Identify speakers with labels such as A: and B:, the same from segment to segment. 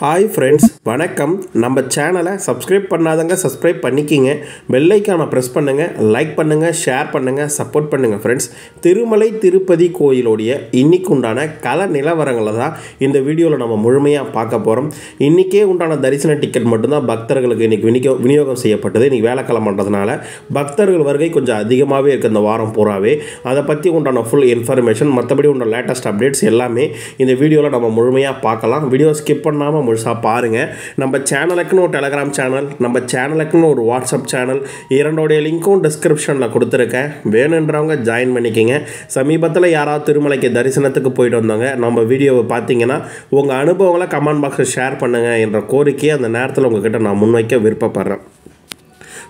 A: Hi friends, வணக்கம். நம்ம சேனலை சப்ஸ்கிரைப் பண்ணாதவங்க சப்ஸ்கிரைப் பண்ணிக்கிங்க. பெல் ஐக்கானை ப்ரெஸ் பண்ணுங்கள், லைக் பண்ணுங்கள், ஷேர் பண்ணுங்கள், சப்போர்ட் பண்ணுங்கள். ஃப்ரெண்ட்ஸ், திருமலை திருப்பதி கோயிலுடைய இன்னைக்கு உண்டான கள நிலவரங்களை தான் இந்த வீடியோவில் நம்ம முழுமையாக பார்க்க போகிறோம். இன்றைக்கே உண்டான தரிசன டிக்கெட் மட்டும்தான் பக்தர்களுக்கு இன்றைக்கி விநியோகம் செய்யப்பட்டது. இன்றைக்கி வேலைக்கிழமை பண்ணுறதுனால பக்தர்கள் வருகை கொஞ்சம் அதிகமாகவே இருக்குது இந்த வாரம் பூராவே. அதை பற்றி உண்டான ஃபுல் இன்ஃபர்மேஷன், மற்றபடி உண்டான லேட்டஸ்ட் அப்டேட்ஸ் எல்லாமே இந்த வீடியோவில் நம்ம முழுமையாக பார்க்கலாம். வீடியோ ஸ்கிப் பண்ணாமல் முழுசாக பாருங்கள். நம்ம சேனலுக்குன்னு ஒரு டெலகிராம் சேனல், நம்ம சேனலுக்குன்னு ஒரு வாட்ஸ்அப் சேனல், இரண்டோடைய லிங்க்கும் டிஸ்கிரிப்ஷனில் கொடுத்துருக்கேன். வேணுன்றவங்க ஜாயின் பண்ணிக்கிங்க. சமீபத்தில் யாராவது திருமலைக்கு தரிசனத்துக்கு போயிட்டு வந்தாங்க, நம்ம வீடியோவை பார்த்தீங்கன்னா உங்கள் அனுபவங்களை கமெண்ட் பாக்ஸில் ஷேர் பண்ணுங்கள் என்ற கோரிக்கையை அந்த நேரத்தில் உங்ககிட்ட நான் முன்வைக்க விருப்பப்படுறேன்.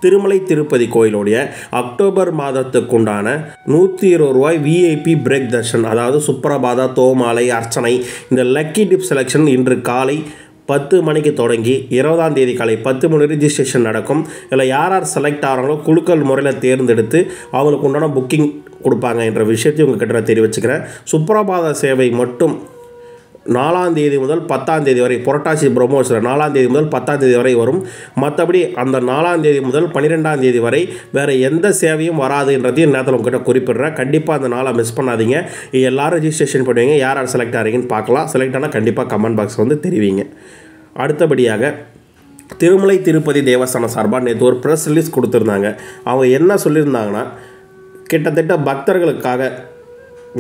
A: திருமலை திருப்பதி கோயிலுடைய அக்டோபர் மாதத்துக்குண்டான 120 ரூபாய் விஐபி பிரேக் தர்ஷன், அதாவது சுப்ரபாதா, தோமாலை, அர்ச்சனை, இந்த லக்கி டிப் செலெக்ஷன் இன்று காலை 10 மணிக்கு தொடங்கி 20ஆம் தேதி காலை 10 மணி ரிஜிஸ்ட்ரேஷன் நடக்கும். இதில் யார் யார் செலக்ட் ஆகிறாங்களோ குழுக்கள் முறையில் தேர்ந்தெடுத்து அவங்களுக்கு உண்டான புக்கிங் கொடுப்பாங்க என்ற விஷயத்தை உங்ககிட்ட நான் தெரிவிச்சுக்கிறேன். சுப்ரபாத சேவை மட்டும் 4ஆம் தேதி முதல் 10ஆம் தேதி வரை, புரட்டாசி பிரம்மோற்சவம் 4ஆம் தேதி முதல் 10ஆம் தேதி வரை வரும். மற்றபடி அந்த 4ஆம் தேதி முதல் 12ஆம் தேதி வரை வேறு எந்த சேவையும் வராது என்றதையும் நேரத்தில் உங்ககிட்ட குறிப்பிடுறேன். கண்டிப்பாக அந்த நாளை மிஸ் பண்ணாதீங்க. எல்லாரும் ரிஜிஸ்ட்ரேஷன் பண்ணுவீங்க. யார் யார் செலக்ட் ஆகிறீங்கன்னு பார்க்கலாம். செலக்ட் ஆனால் கண்டிப்பாக கமெண்ட் பாக்ஸ் வந்து தெரிவிங்க. அடுத்தபடியாக திருமலை திருப்பதி தேவஸ்தானம் சார்பாக நேற்று ஒரு ப்ரெஸ் ரிலீஸ் கொடுத்துருந்தாங்க. அவங்க என்ன சொல்லியிருந்தாங்கன்னா, கிட்டத்தட்ட பக்தர்களுக்காக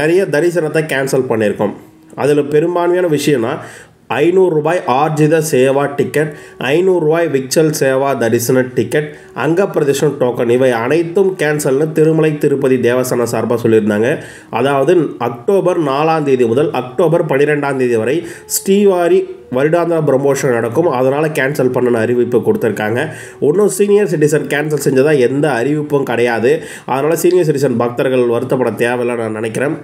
A: நிறைய தரிசனத்தை கேன்சல் பண்ணியிருக்கோம். அதில் பெரும்பான்மையான விஷயம்னா 500 ரூபாய் ஆர்ஜித சேவா டிக்கெட், 500 ரூபாய் விக்சல் சேவா தரிசன டிக்கெட், அங்க பிரதேசம் டோக்கன், இவை அனைத்தும் கேன்சல்னு திருமலை திருப்பதி தேவஸ்தானம் சார்பாக சொல்லியிருந்தாங்க. அதாவது அக்டோபர் 4ஆம் தேதி முதல் அக்டோபர் 12ஆம் தேதி வரை ஸ்ரீவாரி வருடாந்திர பிரம்மோஷன் நடக்கும். அதனால் கேன்சல் பண்ண அறிவிப்பு கொடுத்துருக்காங்க. ஒன்றும் சீனியர் சிட்டிசன் கேன்சல் செஞ்சதாக எந்த அறிவிப்பும் கிடையாது. அதனால் சீனியர் சிட்டிசன் பக்தர்கள் வருத்தப்பட தேவையில்லை நான் நினைக்கிறேன்.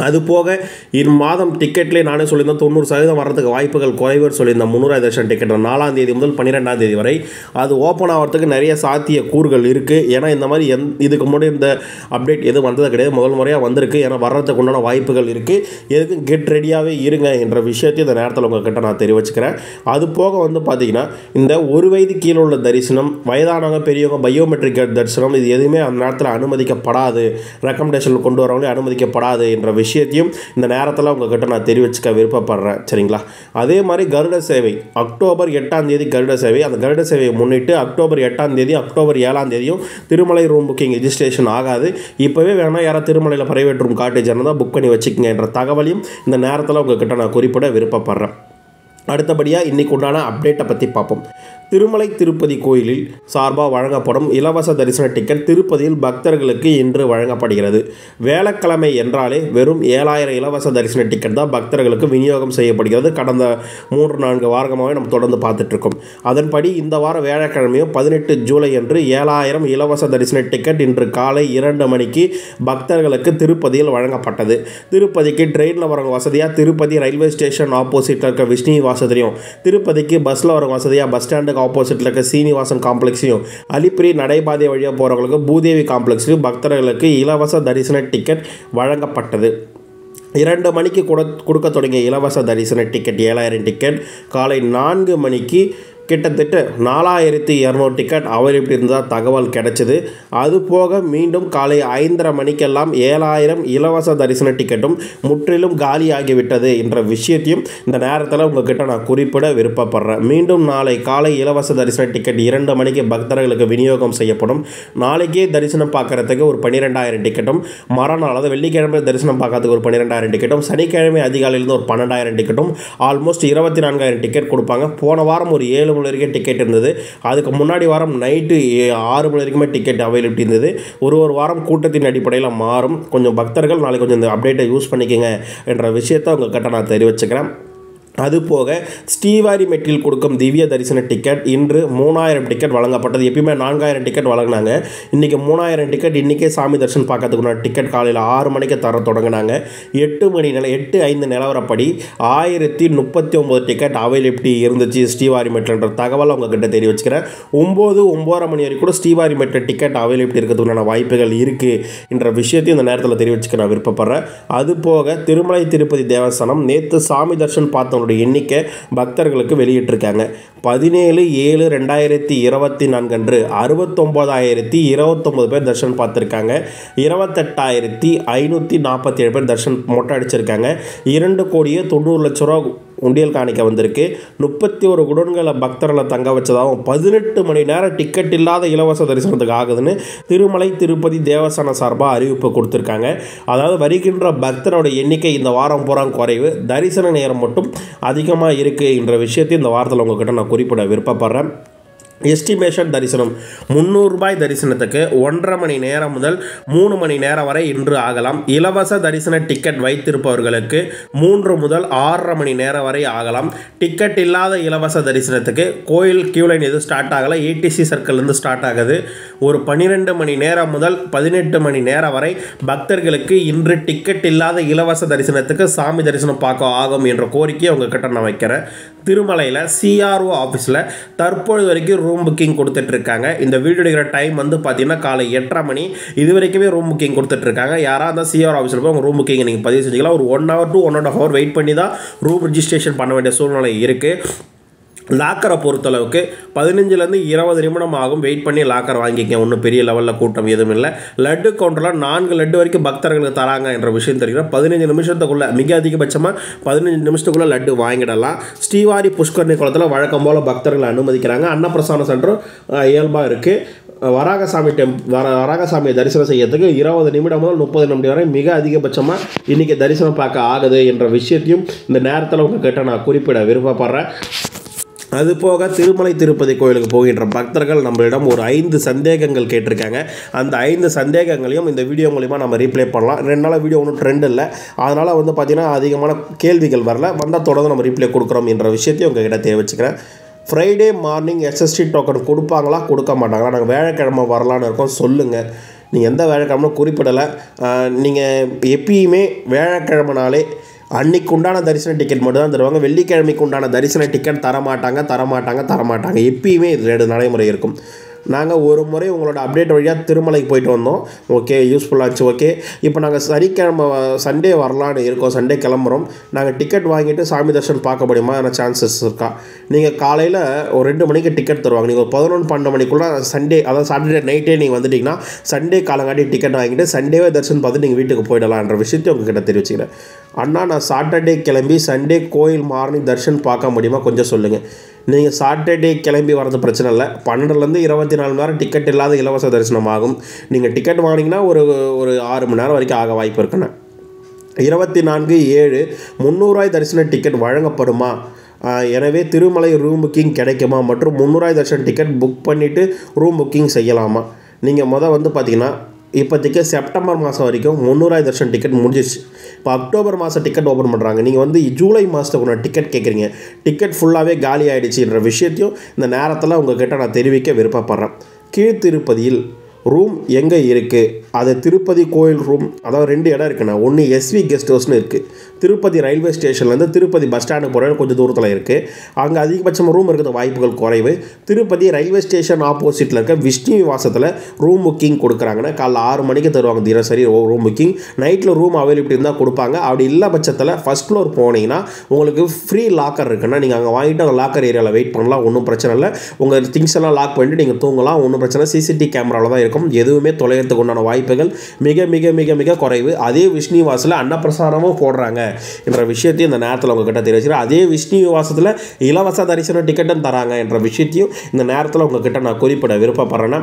A: அதுபோக இம்மாதம் டிக்கெட்லேயே நானே சொல்லியிருந்தேன் 90% வர்றதுக்கு வாய்ப்புகள் குறைவர் சொல்லியிருந்தேன். 300 தர்ஷன் டிக்கெட் 4ஆம் தேதி முதல் 12ஆம் தேதி வரை அது ஓப்பன் ஆகிறதுக்கு நிறைய சாத்திய கூறுகள் இருக்குது. ஏன்னா இந்த மாதிரி இதுக்கு முன்னாடி இந்த அப்டேட் எதுவும் வந்தது கிடையாது, முதல் முறையாக வந்திருக்கு. ஏன்னா வர்றதுக்கு உண்டான வாய்ப்புகள் இருக்குது. எதுக்கு கெட் ரெடியாகவே இருங்க என்ற விஷயத்தை இந்த நேரத்தில் உங்கள்கிட்ட நான் தெரிவிச்சுக்கிறேன். அது போக வந்து பார்த்திங்கன்னா இந்த ஒரு வயது கீழே உள்ள தரிசனம், வயதானவங்க, பெரியவங்க, பயோமெட்ரிக் தரிசனம், இது எதுவுமே அந்த நேரத்தில் அனுமதிக்கப்படாது, ரெக்கமெண்டேஷன் கொண்டு வரவங்களே அனுமதிக்கப்படாது என்ற விஷயத்தையும் இந்த நேரத்தில் உங்ககிட்ட நான் தெரிவிச்சுக்க விருப்பப்படுறேன். சரிங்களா? அதே மாதிரி கருட சேவை அக்டோபர் 8ஆம் தேதி கருட சேவை. அந்த கருட சேவையை முன்னிட்டு அக்டோபர் 8ஆம் தேதி அக்டோபர் 7ஆம் தேதியும் திருமலை ரூம் புக்கிங் ரெஜிஸ்ட்ரேஷன் ஆகாது. இப்போவே வேணால் யாராவது திருமலையில் பிரைவேட் ரூம் காட்டேஜ் இருந்தால் புக் பண்ணி வச்சுக்கங்க என்ற தகவலையும் இந்த நேரத்தில் உங்ககிட்ட நான் குறிப்பிட விருப்பப்படுறேன். அடுத்தபடியாக இன்றைக்கு உண்டான அப்டேட்டை பற்றி பார்ப்போம். திருமலை திருப்பதி கோயிலில் சார்பாக வழங்கப்படும் இலவச தரிசன டிக்கெட் திருப்பதியில் பக்தர்களுக்கு இன்று வழங்கப்படுகிறது. வேலைக்கிழமை என்றாலே வெறும் 7000 இலவச தரிசன டிக்கெட் தான் பக்தர்களுக்கு விநியோகம் செய்யப்படுகிறது. கடந்த 3-4 வாரமாகவே நம்ம தொடர்ந்து பார்த்துட்ருக்கோம். அதன்படி இந்த வாரம் வேலைக்கிழமையும் 18 ஜூலை அன்று 7000 இலவச தரிசன டிக்கெட் இன்று காலை 2 மணிக்கு பக்தர்களுக்கு திருப்பதியில் வழங்கப்பட்டது. திருப்பதிக்கு ட்ரெயினில் வர வசதியாக திருப்பதி ரயில்வே ஸ்டேஷன் ஆப்போசிட்டில் இருக்க விஷ்ணு வசதியும், திருப்பதிக்கு பஸ்ஸில் வர வசதியாக பஸ் ஸ்டாண்டுக்கு ஆப்போசிட்டில் இருக்க சீனிவாசன் காம்ப்ளெக்ஸையும், அலிப்பிரி நடைபாதை வழியாக போகிறவங்களுக்கு பூதேவி காம்ப்ளெக்ஸையும் பக்தர்களுக்கு இலவச தரிசன டிக்கெட் வழங்கப்பட்டது. 2 மணிக்கு கொடுக்க தொடங்கிய இலவச தரிசன டிக்கெட் 7000 டிக்கெட் காலை 4 மணிக்கு கிட்டத்தட்ட 4200 டிக்கெட் அவைலபிலிட்டி இருந்தால் தகவல் கிடைச்சிது. அதுபோக மீண்டும் காலை 5:30 மணிக்கெல்லாம் 7000 இலவச தரிசன டிக்கெட்டும் முற்றிலும் காலியாகிவிட்டது என்ற விஷயத்தையும் இந்த நேரத்தில் உங்ககிட்ட நான் குறிப்பிட விருப்பப்படுறேன். மீண்டும் நாளை காலை இலவச தரிசன டிக்கெட் 2 மணிக்கு பக்தர்களுக்கு விநியோகம் செய்யப்படும். நாளைக்கே தரிசனம் பார்க்குறதுக்கு ஒரு 12000 டிக்கெட்டும், மறுநாள் அதாவது வெள்ளிக்கிழமை தரிசனம் பார்க்கறதுக்கு ஒரு 12000 டிக்கெட்டும், சனிக்கிழமை அதிகாலையிலேருந்து ஒரு 12000 டிக்கெட்டும், ஆல்மோஸ்ட் 24000 டிக்கெட் கொடுப்பாங்க. போன வாரம் ஒரு 7 மணி வரைக்கும் டிக்கெட் இருந்தது. அதுக்கு முன்னாடி வாரம் நைட்டு 6 மணி வரைக்குமே டிக்கெட் அவைலபிலிட்டி இருந்தது. ஒரு வாரம் கூட்டத்தின் அடிப்படையில் மாறும். கொஞ்சம் பக்தர்கள் நாளைக்கு கொஞ்சம் இந்த அப்டேட்டை யூஸ் பண்ணிக்கங்க என்ற விஷயத்தை உங்கள்கிட்ட நான் தெரிவிச்சுக்கிறேன். அதுபோக ஸ்ரீவாரி மெட்டில் கொடுக்கும் திவ்ய தரிசன டிக்கெட் இன்று 3000 டிக்கெட் வழங்கப்பட்டது. எப்பயுமே 4000 டிக்கெட் வழங்கினாங்க. இன்றைக்கி 3000 டிக்கெட். இன்றைக்கே சாமி தரிசனம் பார்க்கறதுக்குள்ள டிக்கெட் காலையில் 6 மணிக்கு தர தொடங்கினாங்க. 8:05 நிலவரப்படி 1039 டிக்கெட் அவைலபிலிட்டி இருந்துச்சு ஸ்ரீவாரி மெட்டில்ன்ற தகவல் உங்ககிட்ட தெரிவிச்சுக்கிறேன். 9:30 மணி வரைக்கும் கூட ஸ்ரீவாரி மெட்டில் டிக்கெட் அவைலபிலிட்டி இருக்கிறதுக்கான வாய்ப்புகள் இருக்குது என்ற விஷயத்தையும் இந்த நேரத்தில் தெரிவிச்சுக்க நான் விருப்பப்படுறேன். அதுபோக திருமலை திருப்பதி தேவஸ்தானம் நேற்று சாமி தரிசனம் பார்த்தவங்க தரிசனத்தோட எண்ணிக்கை பக்தர்களுக்கு வெளியிட்டிருக்காங்க. 17/7/2024 அன்று 69,029 பேர் தரிசனம் பார்த்துருக்காங்க. 28,547 பேர் தரிசனம் மொட்டை அடிச்சிருக்காங்க. 2,90,00,000 உண்டியல் காணிக்க வந்திருக்கு. 31 குடோன்களை பக்தர்களை தங்க வச்சதாகவும் 18 மணி நேரம் டிக்கெட் இல்லாத இலவச தரிசனத்துக்கு ஆகுதுன்னு திருமலை திருப்பதி தேவஸ்தான சார்பாக அறிவிப்பு கொடுத்துருக்காங்க. அதாவது வருகின்ற பக்தரோட எண்ணிக்கை இந்த வாரம் பூரா குறைவு, தரிசன நேரம் மட்டும் அதிகமாக இருக்குது என்ற விஷயத்தை இந்த வாரத்தில் உங்ககிட்ட நான் குறிப்பிட விருப்பப்படுறேன். எஸ்டிமேஷன் தரிசனம் ₹300 தரிசனத்துக்கு 1.5 மணி நேரம் முதல் 3 மணி நேரம் வரை இன்று ஆகலாம். இலவச தரிசன டிக்கெட் வைத்திருப்பவர்களுக்கு 3 முதல் 6.5 மணி நேரம் வரை ஆகலாம். டிக்கெட் இல்லாத இலவச தரிசனத்துக்கு கோயில் கியூலைன் எதுவும் ஸ்டார்ட் ஆகலை, ஏடிசி சர்க்கிள்லேருந்து ஸ்டார்ட் ஆகுது. ஒரு 12 மணி நேரம் முதல் 18 மணி நேரம் வரை பக்தர்களுக்கு இன்று டிக்கெட் இல்லாத இலவச தரிசனத்துக்கு சாமி தரிசனம் பார்க்க ஆகும் என்ற கோரிக்கையை உங்ககிட்ட நான் வைக்கிறேன். திருமலையில் சிஆர்ஓ ஆஃபீஸில் தற்பொழுது வரைக்கும் ரூம் புக்கிங் கொடுத்துட்ருக்காங்க. இந்த வீடியோ எடுக்கிற டைம் வந்து பார்த்தீங்கன்னா காலை 8:30 மணி. இது வரைக்குமே ரூம் புக்கிங் கொடுத்துட்ருக்காங்க. யாராக இருந்தால் சிஆர் ஆஃபீஸில் போய் உங்கள் ரூம் புக்கிங் நீங்கள் பதிவு செஞ்சுக்கலாம். ஒரு 1 hour to 1.5 hour வெயிட் பண்ணி தான் ரூம் ரிஜிஸ்ட்ரேஷன் பண்ண வேண்டிய சூழ்நிலை இருக்குது. லாக்கரை பொறுத்தளவுக்கு 15 to 20 நிமிடம் ஆகும். வெயிட் பண்ணி லாக்கர் வாங்கிக்க. ஒன்றும் பெரிய லெவலில் கூட்டம் எதுவும் இல்லை. லட்டு கவுண்டரில் 4 லட்டு வரைக்கும் பக்தர்களுக்கு தராங்க என்ற விஷயம் தெரியும். 15 நிமிஷத்துக்குள்ளே, மிக அதிகபட்சமாக 15 நிமிஷத்துக்குள்ளே லட்டு வாங்கிடலாம். ஸ்ரீவாரி புஷ்கரணி குளத்தில் வழக்கம் போல் பக்தர்களை அனுமதிக்கிறாங்க. அன்னப்பிரசான சென்டரும் இயல்பாக இருக்குது. வராகசாமியை தரிசனம் செய்யறதுக்கு 20 நிமிடம் முதல் 30 நிமிடம் வரை மிக அதிகபட்சமாக இன்றைக்கி தரிசனம் பார்க்க ஆகுது என்ற விஷயத்தையும் இந்த நேரத்தில் உங்ககிட்ட நான் குறிப்பிட விருப்பப்படுறேன். அதுபோக திருமலை திருப்பதி கோயிலுக்கு போகின்ற பக்தர்கள் நம்மளிடம் ஒரு 5 சந்தேகங்கள் கேட்டிருக்காங்க. அந்த 5 சந்தேகங்களையும் இந்த வீடியோ மூலிமா நம்ம ரீப்ளே பண்ணலாம். 2 நாளாக வீடியோ ஒன்றும் ட்ரெண்ட் இல்லை, அதனால் வந்து பார்த்திங்கன்னா அதிகமான கேள்விகள் வரல. வந்தால் தொடர்ந்து நம்ம ரீப்ளே கொடுக்குறோம் என்ற விஷயத்தையும் உங்ககிட்ட தெரிவிச்சுக்கிறேன். ஃப்ரைடே மார்னிங் எஸ்எஸ்டி டோக்கன் கொடுப்பாங்களா கொடுக்க மாட்டாங்களா? நாங்கள் வியாழக்கிழமை வரலான்னு இருக்கோம், சொல்லுங்கள். நீங்கள் எந்த வியாழக்கிழமை குறிப்பிடலை. நீங்கள் எப்பயுமே வியாழக்கிழமைனாலே அன்றைக்கு உண்டான தரிசன டிக்கெட் மட்டும் தான் தருவாங்க. வெள்ளிக்கிழமைக்கு உண்டான தரிசன டிக்கெட் தரமாட்டாங்க. எப்பயுமே இது நடைமுறை இருக்கும். நாங்கள் ஒரு முறை உங்களோட அப்டேட் வழியாக திருமலைக்கு போயிட்டு வந்தோம். ஓகே, யூஸ்ஃபுல்லாச்சு. ஓகே, இப்போ நாங்கள் சண்டே வரலான்னு இருக்கோம். சண்டே கிளம்புறோம். நாங்கள் டிக்கெட் வாங்கிட்டு சாமி தரிசனம் பார்க்க முடியுமா? சான்சஸ் இருக்கா? நீங்கள் காலையில் ஒரு 2 மணிக்கு டிக்கெட் தருவாங்க. நீங்கள் ஒரு 11-12 மணிக்குள்ளே சண்டே, அதாவது சாட்டர்டே நைட்டே நீங்கள் வந்துட்டிங்கன்னா சண்டே காலங்காட்டி டிக்கெட் வாங்கிட்டு சண்டேவே தரிசனம் பார்த்து நீங்கள் வீட்டுக்கு போயிடலான்ற விஷயத்தை உங்ககிட்ட தெரிவிச்சுக்கிறேன். அண்ணா, நான் சாட்டர்டே கிளம்பி சண்டே கோயில் மார்னிங் தரிசனம் பார்க்க முடியுமா? கொஞ்சம் சொல்லுங்கள். நீங்கள் சாட்டர்டே கிளம்பி வரது பிரச்சனை இல்லை. 12 to 24 மணி நேரம் டிக்கெட் இல்லாத இலவச தரிசனம் ஆகும். நீங்கள் டிக்கெட் வாங்கினீங்கன்னா ஒரு 6 மணி நேரம் வரைக்கும் ஆக வாய்ப்பு இருக்குண்ணே. 24/7 ₹300 தரிசன டிக்கெட் வழங்கப்படுமா? எனவே திருமலை ரூம் புக்கிங் கிடைக்குமா? மற்றும் ₹300 தரிசன டிக்கெட் புக் பண்ணிவிட்டு ரூம் புக்கிங் செய்யலாமா? நீங்கள் வந்து பார்த்தீங்கன்னா இப்போதைக்கு செப்டம்பர் மாதம் வரைக்கும் ₹300 தரிசன டிக்கெட் முடிஞ்சிச்சு. இப்போ அக்டோபர் மாதம் டிக்கெட் ஓப்பன் பண்ணுறாங்க. நீங்கள் ஜூலை மாதத்துக்கு டிக்கெட் கேட்குறீங்க. டிக்கெட் ஃபுல்லாகவே காலி ஆகிடுச்சுன்ற விஷயத்தையும் இந்த நேரத்தில் உங்கள்கிட்ட நான் தெரிவிக்க விருப்பப்படுறேன். கீழ்த்திருப்பதியில் ரூம் எங்கே இருக்குது? அது திருப்பதி கோயில் ரூம், அதாவது 2 இடம் இருக்குண்ணா. ஒன்று எஸ்வி கெஸ்ட் ஹவுஸ்னு இருக்குது. திருப்பதி ரயில்வே ஸ்டேஷன்லேருந்து திருப்பதி பஸ் ஸ்டாண்டு போகிற கொஞ்சம் தூரத்தில் இருக்குது. அங்கே அதிகபட்சமாக ரூம் இருக்கிற வாய்ப்புகள் குறைவு. திருப்பதி ரயில்வே ஸ்டேஷன் ஆப்போசிட்டில் இருக்க விஷ்ணு விவாசத்தில் ரூம் புக்கிங் கொடுக்குறாங்கன்னா காலைல 6 மணிக்கு தருவாங்க தினசரி ரூம் புக்கிங். நைட்டில் ரூம் அவைலபிலிட்டி இருந்தால் கொடுப்பாங்க. அப்படி இல்லை பட்சத்தில் ஃபஸ்ட் ஃப்ளோர் போனீங்கன்னா உங்களுக்கு ஃப்ரீ லாக்கர் இருக்குன்னா நீங்கள் அங்கே வாங்கிட்டு அந்த லாக்கர் ஏரியாவில் வெயிட் பண்ணலாம். ஒன்றும் பிரச்சனை இல்லை. உங்கள் திங்ஸ் எல்லாம் லாக் பண்ணிட்டு நீங்கள் தூங்கலாம். ஒன்றும் பிரச்சனை. சிசிடிவி கேமராவில் தான் இருக்கும். எதுவுமே தொலைகிறதுக்கு உண்டான வாய்ப்புகள் மிக மிக மிக மிக குறைவு. அதே விஷ்ணு விவாசத்தில் அன்னப்பிரசாதமும் போடுறாங்க என்ற விஷயத்தையும் இந்த நேரத்தில் உங்ககிட்ட தெரிவிச்சுக்கிறேன். அதே விஷ்ணு விவாசத்தில் இலவச தரிசன டிக்கெட்டும் தராங்க என்ற விஷயத்தையும் இந்த நேரத்தில் உங்ககிட்ட நான் குறிப்பிட விருப்பப்படுறேன்னா,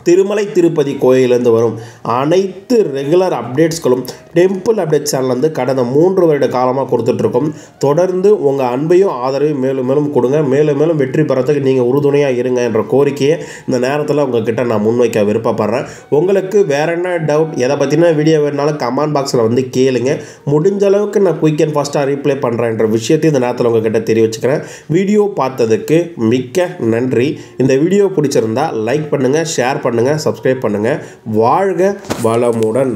A: திருமலை திருப்பதி கோயிலேருந்து வரும் அனைத்து ரெகுலர் அப்டேட்ஸ்களும் டெம்பிள் அப்டேட் சேனல்லேருந்து கடந்த 3 வருட காலமாக கொடுத்துட்ருக்கோம். தொடர்ந்து உங்கள் அன்பையும் ஆதரவையும் மேலும் மேலும் கொடுங்க. மேலும் மேலும் வெற்றி பெறத்துக்கு நீங்கள் உறுதுணையாக இருங்க என்ற கோரிக்கையை இந்த நேரத்தில் உங்கள்கிட்ட நான் முன்வைக்க விருப்பப்படுறேன். உங்களுக்கு வேறு என்ன டவுட், எதை பற்றின வீடியோ வேணுனாலும் கமெண்ட் பாக்ஸில் கேளுங்க. முடிஞ்ச அளவுக்கு நான் குயிக் அண்ட் ஃபாஸ்ட்டாக ரீப்ளே பண்ணுறேன்ற விஷயத்தையும் இந்த நேரத்தில் உங்கள்கிட்ட தெரிவிச்சுக்கிறேன். வீடியோ பார்த்ததுக்கு மிக்க நன்றி. இந்த வீடியோ பிடிச்சிருந்தா லைக் பண்ணுங்கள், ஷேர் பண்ணுங்கள், சப்ஸ்கிரைப் பண்ணுங்கள். வாழ்க வளமுடன்.